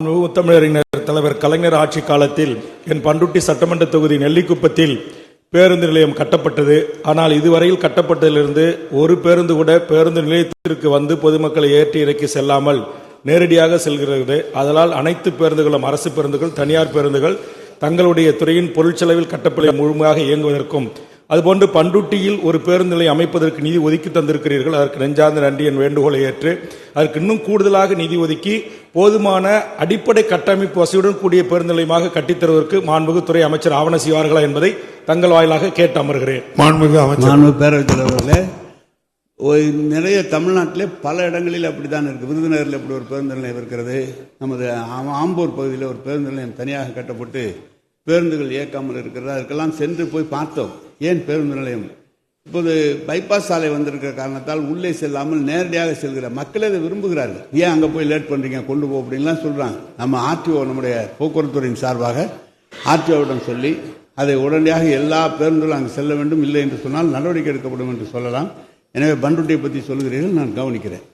முத்தமிழறிஞர் தலைவர் கலைஞர் ஆட்சி காலத்தில் என் பண்ருட்டி சட்டமன்ற தொகுதி நெல்லிக்குப்பத்தில் பேருந்து நிலையம் கட்டப்பட்டது. ஆனால் இதுவரையில் கட்டப்பட்டதிலிருந்து ஒரு பேருந்து கூட பேருந்து நிலையத்திற்கு வந்து பொதுமக்களை ஏற்றி இறக்கி செல்லாமல் நேரடியாக செல்கிறது. அதனால் அனைத்து பேருந்துகளும் அரசு பேருந்துகள், தனியார் பேருந்துகள் தங்களுடைய துறையின் பொருட்செலவில் கட்டப்பட முழுமையாக இயங்குவதற்கும், அதுபோன்று பண்ருட்டியில் ஒரு பேருந்து நிலையம் அமைப்பதற்கு நிதி ஒதுக்கி தந்திருக்கிறீர்கள். அதற்கு நெஞ்சார்ந்த நன்றி. என் வேண்டுகோளை ஏற்று அதற்கு இன்னும் கூடுதலாக நிதி ஒதுக்கி போதுமான அடிப்படை கட்டமைப்பு வசதியுடன் கூடிய பேருந்து நிலையமாக கட்டித்தருவதற்கு மாண்புமிகு துறை அமைச்சர் ஆவண செய்வார்களா என்பதை தங்கள் வாயிலாக கேட்டு அமர்கிறேன். மாண்புமிகு அமைச்சர். பேரவைத் தலைவர்களே, நிறைய தமிழ்நாட்டிலே பல இடங்களில் அப்படித்தான் இருக்கு. விருதுநகரில் இப்படி ஒரு பேருந்து நிலையம் இருக்கிறது. நமது ஆம்பூர் பகுதியில் ஒரு பேருந்து நிலையம் தனியாக கட்டப்பட்டு பேருந்துகள் இயக்காமல் இருக்கிறது. அதுக்கெல்லாம் சென்று போய் பார்த்தோம். ஏன் பேருந்து நிலையம்? இப்போது பைபாஸ் சாலை வந்திருக்கிற காரணத்தால் உள்ளே செல்லாமல் நேரடியாக செல்கிற மக்கள் அதை விரும்புகிறார்கள். ஏன் அங்கே போய் லேட் பண்ணுறீங்க, கொண்டு போ அப்படின்லாம் சொல்கிறாங்க. நம்ம ஆர்டிஓ, நம்முடைய போக்குவரத்துறையின் சார்பாக ஆர்டிஓவிடம் சொல்லி அதை உடனடியாக எல்லா பேருந்துகளும் அங்கு செல்ல வேண்டும். இல்லை என்று சொன்னால் நடவடிக்கை எடுக்கப்படும் என்று சொல்லலாம். எனவே பண்ருட்டியை பற்றி சொல்கிறீர்கள், நான் கவனிக்கிறேன்.